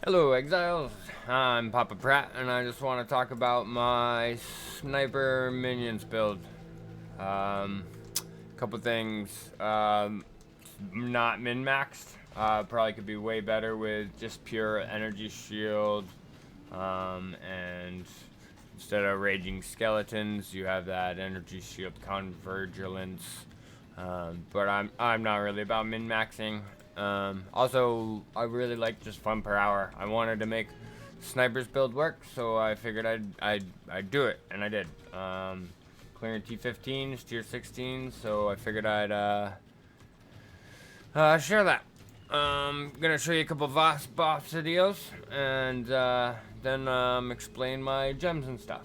Hello, exiles. I'm Papa Pratt, and I just want to talk about my sniper minions build. Um, Couple things. Not min-maxed. Probably could be way better with just pure energy shield. And instead of raging skeletons, you have that energy shield convergence. But I'm not really about min-maxing. Also, I really like just fun per hour. I wanted to make snipers build work, so I figured I'd do it, and I did. Clearing T15s, tier 16s, so I figured I'd share that. Gonna show you a couple boss videos, and then explain my gems and stuff.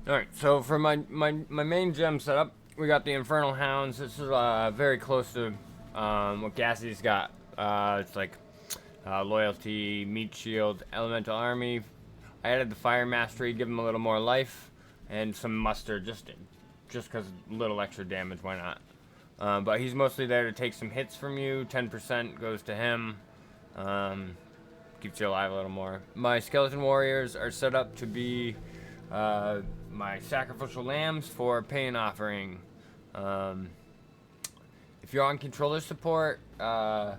Alright, so for my main gem setup, we got the Infernal Hounds. This is very close to what Gassie's got. It's like Loyalty, Meat Shield, Elemental Army. I added the Fire Mastery, give him a little more life, and some Muster, just because a little extra damage, why not? But he's mostly there to take some hits from you. 10% goes to him. Keeps you alive a little more. My Skeleton Warriors are set up to be my sacrificial lambs for pain offering. If you're on controller support, Valor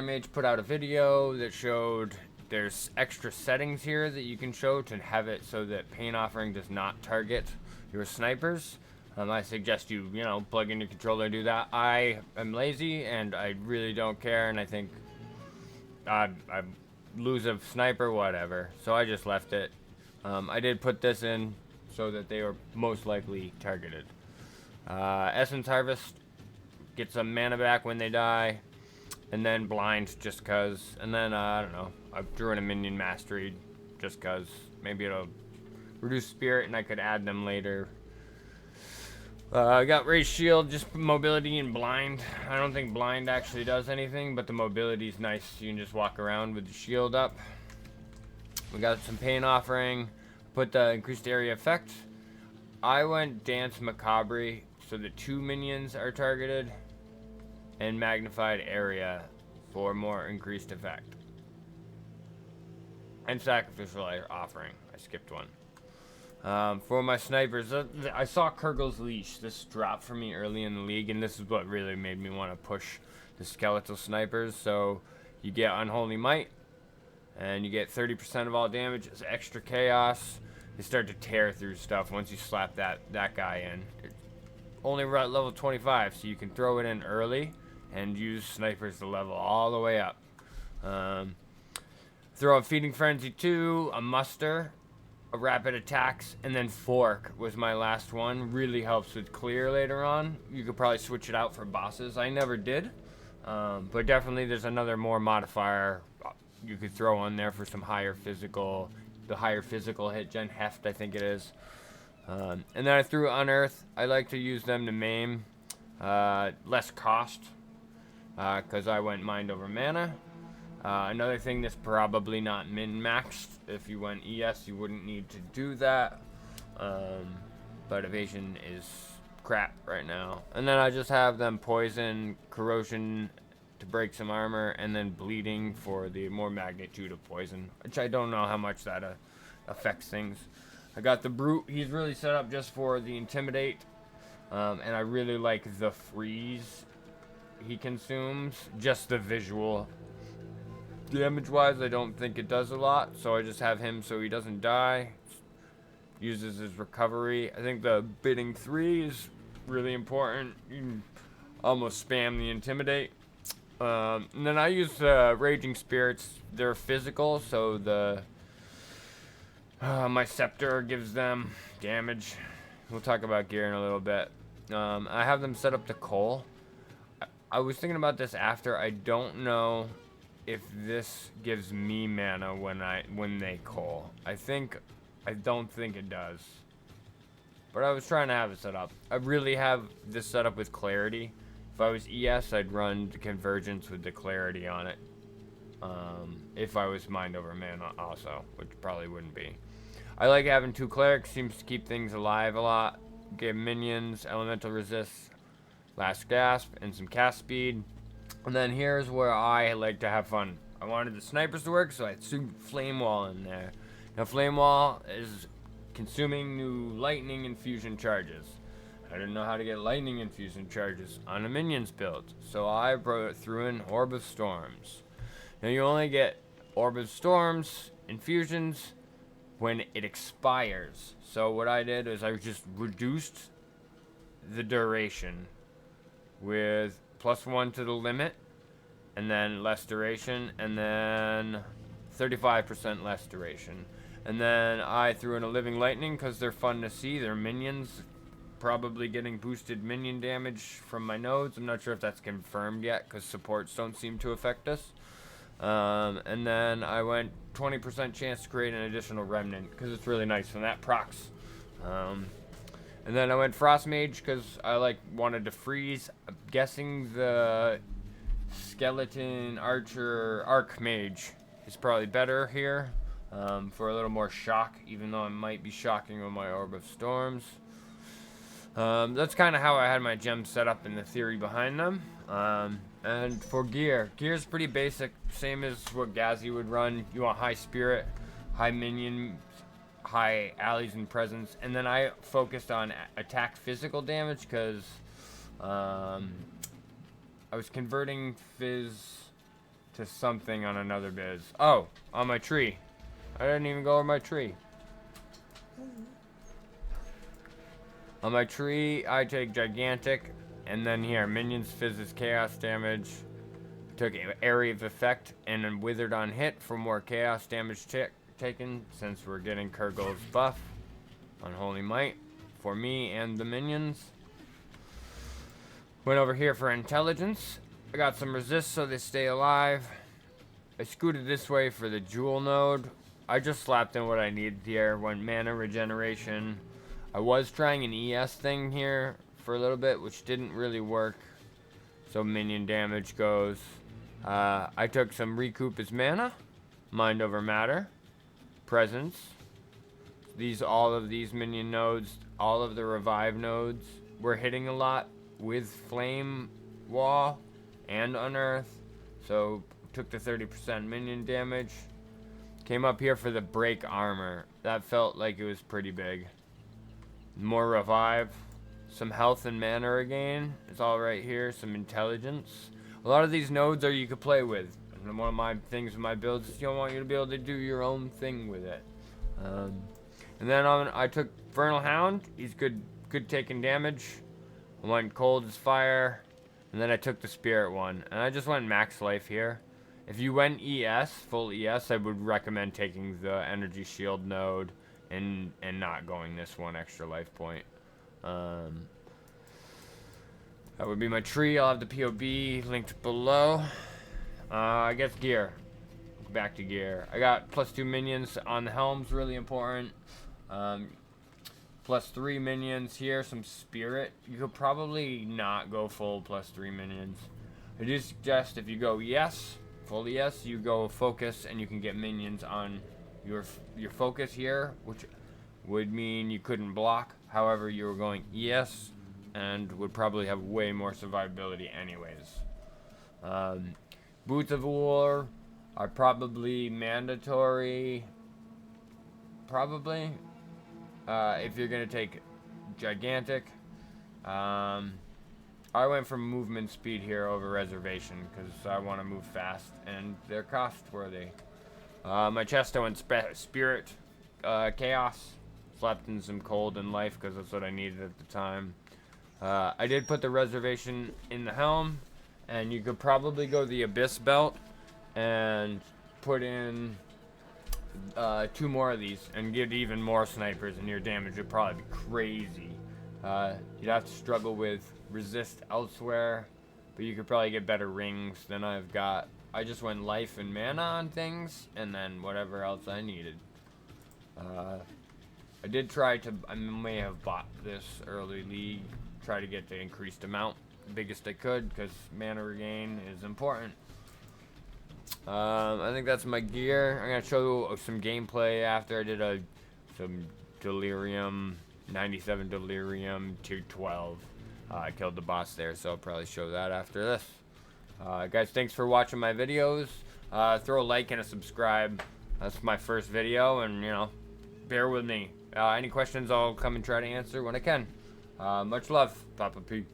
Mage put out a video that showed there's extra settings here that you can show to have it so that pain offering does not target your snipers. I suggest you plug in your controller and do that. I am lazy and I really don't care, and I think I lose a sniper, whatever. So I just left it. I did put this in so that they were most likely targeted. Essence Harvest, get some mana back when they die, and then Blind just cause, and then I don't know, I drew in a Minion Mastery just cause, maybe it'll reduce Spirit and I could add them later. I got Raise Shield, just mobility and Blind. I don't think Blind actually does anything, but the mobility's nice, you can just walk around with the shield up. We got some Pain Offering, put the increased area effect. I went Dance Macabre, so the 2 minions are targeted, and Magnified Area for more increased effect. And Sacrificial Offering, I skipped one. For my snipers, I saw Kurgals Leash. This dropped for me early in the league, and this is what really made me want to push the skeletal snipers. So you get Unholy Might, and you get 30% of all damage. It's extra chaos. They start to tear through stuff once you slap that guy in. It's only at level 25, so you can throw it in early and use snipers to level all the way up. Throw a Feeding Frenzy 2, a Muster, a Rapid Attacks, and then Fork was my last one. Really helps with clear later on. You could probably switch it out for bosses. I never did, but definitely there's another more modifier you could throw on there for some higher physical, the higher physical hit gen, Heft I think it is. And then I threw Unearth. I like to use them to maim, less cost, because I went Mind over Mana. Another thing that's probably not min-maxed. If you went ES, you wouldn't need to do that. But evasion is crap right now. And then I just have them poison, corrosion to break some armor, and then bleeding for the more magnitude of poison, which I don't know how much that affects things. I got the Brute. He's really set up just for the Intimidate, and I really like the freeze he consumes. Just the visual. Damage-wise, I don't think it does a lot, so I just have him so he doesn't die. uses his recovery. I think the bidding 3 is really important. You can almost spam the intimidate. And then I use Raging Spirits. They're physical, so my scepter gives them damage. We'll talk about gear in a little bit. I have them set up to Coal. I was thinking about this after. I don't know if this gives me mana when they Coal. I don't think it does. But I was trying to have it set up. I really have this set up with Clarity. If I was ES, I'd run the Convergence with the Clarity on it. If I was Mind over Mana also, which probably wouldn't be. I like having 2 Clerics, seems to keep things alive a lot. Give minions, Elemental Resist, Last Gasp, and some cast speed. And then here's where I like to have fun. I wanted the snipers to work, so I threw Flame Wall in there. Now Flame Wall is consuming new lightning infusion charges. I didn't know how to get lightning infusion charges on a minions build, so I threw in Orb of Storms. Now you only get Orb of Storms infusions when it expires. So what I did is I just reduced the duration with +1 to the limit, and then less duration, and then 35% less duration. And then I threw in a Living Lightning because they're fun to see. They're minions, probably getting boosted minion damage from my nodes. I'm not sure if that's confirmed yet because supports don't seem to affect us. And then I went 20% chance to create an additional Remnant because it's really nice when that procs. And then I went Frost Mage because I wanted to freeze. I'm guessing the Skeleton Archer Arc Mage is probably better here for a little more shock, even though I might be shocking with my Orb of Storms. That's kind of how I had my gems set up and the theory behind them. And for gear's pretty basic, same as what Gazi would run. You want high spirit, high minion, high allies and presence, and then I focused on attack physical damage because I was converting Fizz to something on another biz. Oh, on my tree. I didn't even go over my tree. On my tree, I take Gigantic, and then here, minions Fizz's chaos damage. Took Area of Effect, and then Withered on hit for more chaos damage taken, since we're getting Kurgals buff on Holy Might for me and the minions. Went over here for Intelligence. I got some resist so they stay alive. I scooted this way for the Jewel node. I just slapped in what I needed here. Went mana regeneration. I was trying an ES thing here for a little bit, which didn't really work. So minion damage goes. I took some Recoup as mana. Mind over Matter. Presence. All of these minion nodes, all of the revive nodes, we're hitting a lot with Flame Wall and Unearth. So took the 30% minion damage. Came up here for the Break Armor. That felt like it was pretty big. More revive. Some health and mana regain. It's all right here. Some intelligence. A lot of these nodes you could play with. And one of my things with my builds is I want you to be able to do your own thing with it. And then I took Vernal Hound. He's good taking damage. I went Cold as Fire. And then I took the Spirit one. And I just went max life here. If you went ES, full ES, I would recommend taking the Energy Shield node and not going this one extra life point. That would be my tree. I'll have the POB linked below. I guess gear. Back to gear. I got +2 minions on the helms, really important. +3 minions here, some spirit. You could probably not go full +3 minions. I do suggest if you go ES, full ES, you go focus and you can get minions on your focus here, which would mean you couldn't block. However, you were going ES and would probably have way more survivability anyways. Boots of War are probably mandatory. Probably. If you're going to take Gigantic. I went for movement speed here over reservation because I want to move fast and they're cost worthy. My chest I went Spirit Chaos. slept in some cold in life because that's what I needed at the time. I did put the reservation in the helm, and you could probably go the Abyss belt and put in 2 more of these and get even more snipers, and your damage would probably be crazy. You'd have to struggle with resist elsewhere, but you could probably get better rings than I've got. I just went life and mana on things, and then whatever else I needed. I did try to, I may have bought this early league, try to get the increased amount, the biggest I could, because mana regain is important. I think that's my gear. I'm going to show some gameplay after I did some Delirium, 97 Delirium, tier 12. I killed the boss there, so I'll probably show that after this. Guys, thanks for watching my videos. Throw a like and a subscribe. That's my first video, and, you know, bear with me. Any questions, I'll come and try to answer when I can. Much love. Papa P.